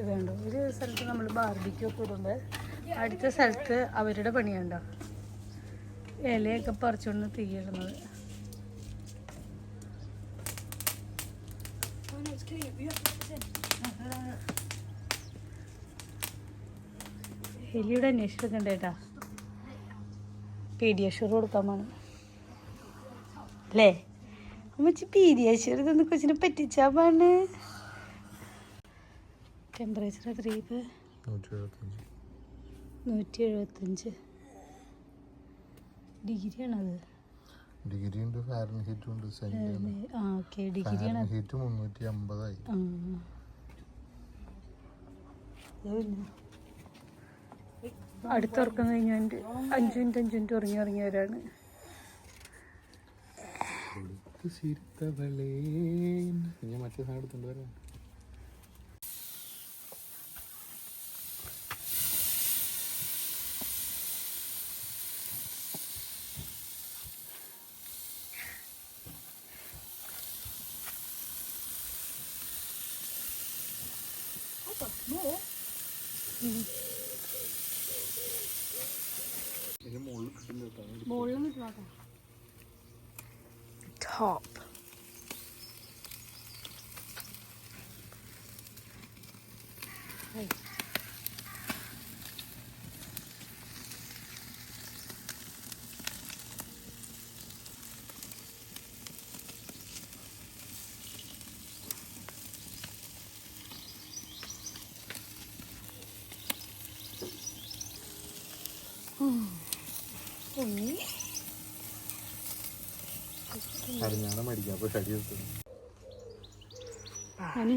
ഇതുണ്ടോ ഒരു സ്ഥലത്ത് നമ്മൾ ബാർബിക്യൂ ഒക്കെ ഇടുമ്പോൾ അടുത്ത സ്ഥലത്ത് അവരുടെ പണിയുണ്ടോ ഇലയൊക്കെ പറിച്ചുകൊണ്ട് തീയിടുന്നത്. എലിയുടെ അന്വേഷിച്ചൊക്കെ കേട്ടാ പീഡിയാഷുർ കൊടുക്കാൻ വേണം അല്ലേ അമ്മച്ചി പീഡിയാഷുർ ഇതൊന്ന് കൊച്ചിനെ പറ്റിച്ചാ പാണ്. ടെമ്പറേച്ചർ എത്ര ഇപ്പം 175 ഡിഗ്രിയാണത്. ഡിഗ്രി ഉണ്ട്, ഫാരൻഹീറ്റ് ഉണ്ട്. ആ ഓക്കെ ഡിഗ്രിയാണ്. ഫാരൻഹീറ്റ് 350 ആയി. അടുത്തുറക്കം കഴിഞ്ഞാൽ 5 മിനിറ്റ് ഉറങ്ങിയവരാണ്. മറ്റേ സാധനം എടുത്തോണ്ട് വരാം. Top. Hey.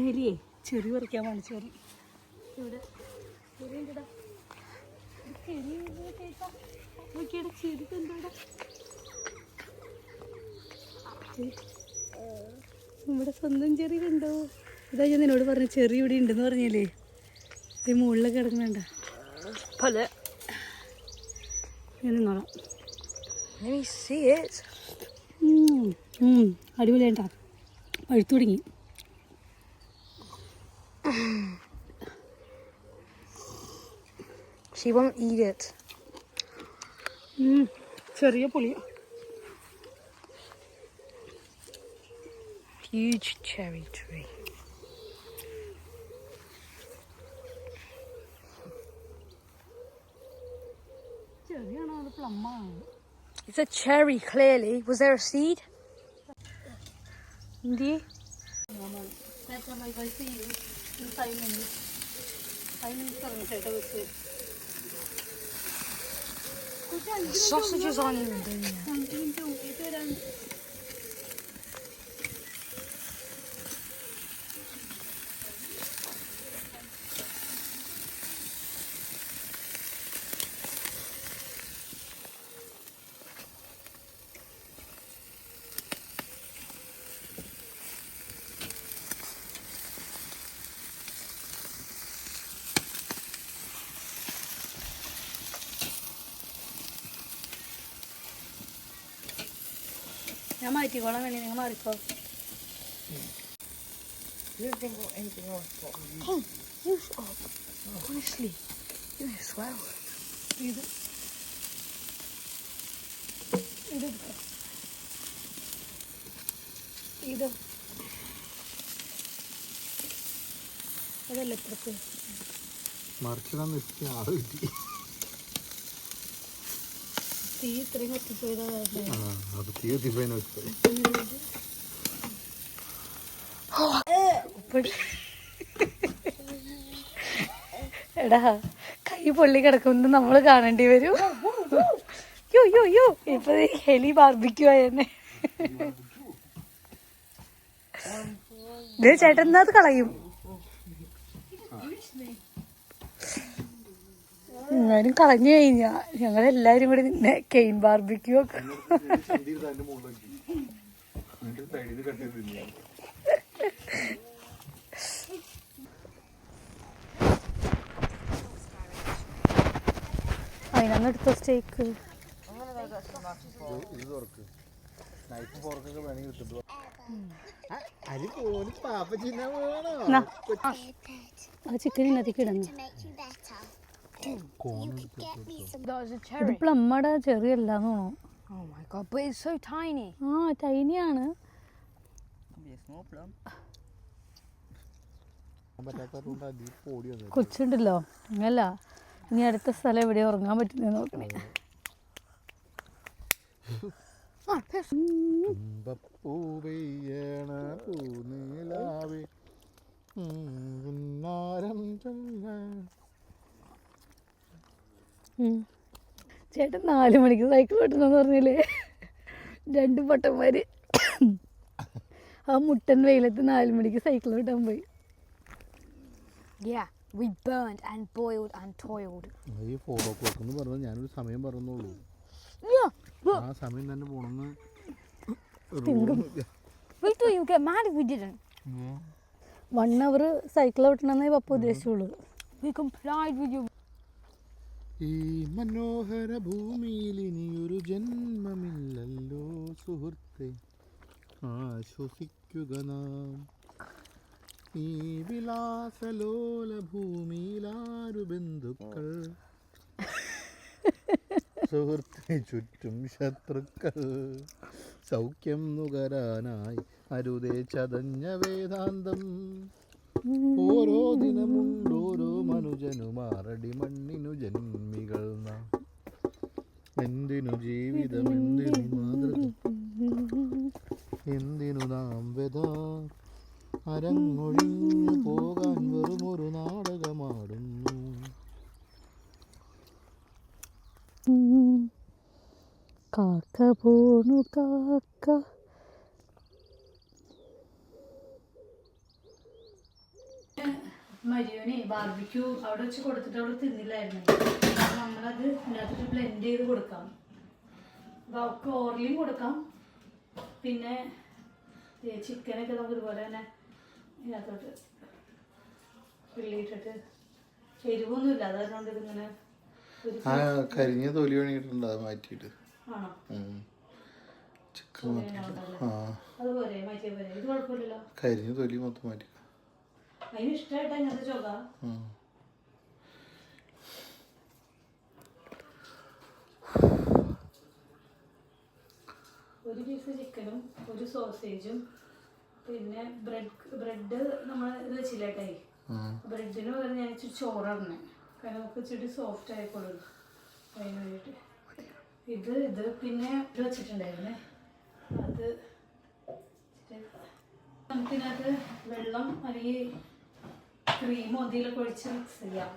ഹെലിയെ ചെറി പറിക്കാൻ കാണിച്ചു തരും. ഇവിടെ ചെറി കണ്ടോടാ. നമ്മുടെ സ്വന്തം ചെറി കണ്ടോ? ഇതാ ഞാൻ നിന്നോട് പറഞ്ഞു ചെറി ഇവിടെ ഉണ്ടെന്ന് പറഞ്ഞില്ലേ. ഈ മുകളിലൊക്കെ കിടക്കുന്നുണ്ട പല ഞാൻ നിന്നോളാം. അടിപൊളിയായിട്ടാ പഴുത്തു തുടങ്ങി. She won't eat it. ചെറിയ പുളി. Huge cherry tree. ചെറിയാണോ അത് പ്ലമ്മാണ്? It's a cherry, clearly. Was there a seed? Indeed. The sausages aren't even done yet. ഞാൻ മാറ്റിക്കോളാം വേണ്ടി നിങ്ങൾ Marico. Honestly, you may as well. ഇത് ഇത് അതല്ല ഇപ്പുറത്ത് മറിച്ചിടാൻ നിർത്തി ആള് കിട്ടി. തീ ഇത്രയും കത്തിപ്പോയതാ. അത് തീ കത്തിപ്പോയിന് വെച്ചത്. എടാ കൈ പൊള്ളി കിടക്കുമെന്ന് നമ്മൾ കാണേണ്ടി വരും. യോ യോ യോ ഇപ്പൊ ഹെലി ബാർബിക്യൂ ആയെന്നെ. ചേട്ടൻ എന്നാ അത് കളയും. എന്നാലും കളഞ്ഞു കഴിഞ്ഞാ ഞങ്ങളെല്ലാരും കൂടി നിന്നെ കെയിൻ ബാർബിക്യൂ ഒക്കെ. അതിനൊന്നും എടുത്തോ സ്റ്റേക്ക്. ഇത് തുറക്ക്. നൈഫ് ഫോർക്കൊക്കെ വേണമെങ്കിൽ കിട്ടും. അരി പോലും പാപ്പ ചിന്ന വേണോ എന്നാ. ആ ചിക്കൻ ഇന്നത്തേക്ക് ഇടുന്നു. That was a ഇത് cherry. പ്ലമ്മടെ ചെറിയല്ലാന്ന് തോന്നുന്നു. Oh my god, but it's so tiny. ആ ടൈനിയാണ്. പറ്റാത്തതുകൊണ്ട് അതി പൊടി വന്നു കൊച്ചുണ്ടല്ലോ അങ്ങനല്ല. ഇനി അടുത്ത സ്ഥലം എവിടെ ഉറങ്ങാൻ പറ്റുന്ന നോക്കണേ. തുമ്പപ്പൂ പെയ്യണ പൂനിലാവേ ചേട്ടൻ 4 മണിക്ക് സൈക്കിൾ ഓട്ടണമെന്ന് പറഞ്ഞില്ലേ? 2 പൊട്ടന്മാര് ആ മുട്ടൻ വെയിലത്ത് 4 മണിക്ക് സൈക്കിൾ ഓട്ടാൻ പോയി. Yeah, we burned and boiled and toiled. ഈ 4 o'clock എന്ന് പറഞ്ഞത് ഞാനൊരു സമയം പറഞ്ഞോളൂ. Yeah, ആ സമയം തന്നെ പോണെന്ന് we thought you would get mad if we didn't. 1 hour cycle ഓട്ടണമെന്നേ പപ്പ ഉദ്ദേശിച്ചുള്ളൂ. We complied with your. ഈ മനോഹര ഭൂമിയിൽ ഇനിയൊരു ജന്മമില്ലല്ലോ സുഹൃത്തെ, ആശ്വസിക്കുക നാം. ഈ വിലാസലോല ഭൂമിയിലാരു ബന്ധുക്കൾ, സുഹൃത്തെ ചുറ്റും ശത്രുക്കൾ. സൗഖ്യം നുകരാനായി അരുതേ ചതഞ്ഞ വേദാന്തം. ഓരോ ദിനമുണ്ടോരോ മനുജനു മാറടി മണ്ണിനു ജന്മികൾ നാം. എന്തിനു ജീവിതം, എന്തിനു മാതൃക, എന്തിനു നാം വ്യത. അരങ്ങൊഴിഞ്ഞു പോകാൻ വെറുമൊരു നാടകമാടുന്നു. കാക്ക പോണു കാക്ക. മരിയോനെ ബാർബിക്യൂ അവിടെ വെച്ച് കൊടുത്തിട്ട് അവിടെ തിന്നില്ലായിരുന്നു. നമ്മളത് ഇതിനകത്ത് ബ്ലെൻഡ് ചെയ്ത് കൊടുക്കാം. അപ്പോൾ അവർക്ക് ഓർലിയും കൊടുക്കാം. പിന്നെ ചിക്കനൊക്കെ നമുക്ക് ഇതുപോലെ തന്നെ ഇതിനകത്തോട്ട് ഉള്ളിയിട്ടിട്ട് എരിവൊന്നുമില്ല. അതുകൊണ്ട് ഇതിങ്ങനെ ആ കരിഞ്ഞ തൊലി വേണിയിട്ടുണ്ട്, അത് മാറ്റിയിട്ട് ആണോ ചിക്കൻ അതുപോലെ മാറ്റിയ പോലെ. ഇത് കുഴപ്പമില്ലല്ലോ. കരിഞ്ഞ തൊലി മൊത്തം മാറ്റി. അതിന് ഇഷ്ടമായിട്ട് അങ്ങനത്തെ ചോക. ഒരു പീസ് ചിക്കനും ഒരു സോസേജും പിന്നെ ബ്രെഡ് നമ്മൾ ഇത് വെച്ചില്ലേട്ടായി. ബ്രെഡിന് പകരം ഞാൻ ഇച്ചിരി ചോറാണ്. കാരണം നമുക്ക് ഇച്ചിരി സോഫ്റ്റ് ആയിക്കോളും അതിന് വേണ്ടിയിട്ട്. ഇത് പിന്നെ ഇത് വെച്ചിട്ടുണ്ടായിരുന്നേ. അത് നമുക്കിതിനകത്ത് വെള്ളം അല്ലെങ്കിൽ ക്രീമോ എന്തെങ്കിലുമൊക്കെ ഒഴിച്ച് മിക്സ് ചെയ്യാം.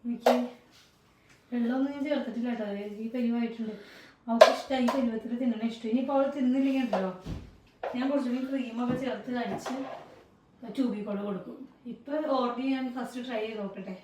എനിക്ക് വെള്ളമൊന്നും ഞാൻ ചേർത്തിട്ടില്ല കേട്ടോ. ഈ പരിവായിട്ടുണ്ട്. അവൾക്ക് ഇഷ്ടമായി ഈ പരുവത്തിൽ തിന്നണ ഇഷ്ടം. ഇനിയിപ്പോൾ അവൾ തിന്നില്ലെങ്കിൽ ഉണ്ടല്ലോ ഞാൻ കുറച്ചുകൂടി ക്രീമൊക്കെ ചേർത്ത് കഴിച്ച് ട്യൂബിൽ കൂടെ കൊടുക്കും. ഇപ്പം ഓർഡർ ഞാൻ ഫസ്റ്റ് ട്രൈ ചെയ്ത് നോക്കട്ടെ.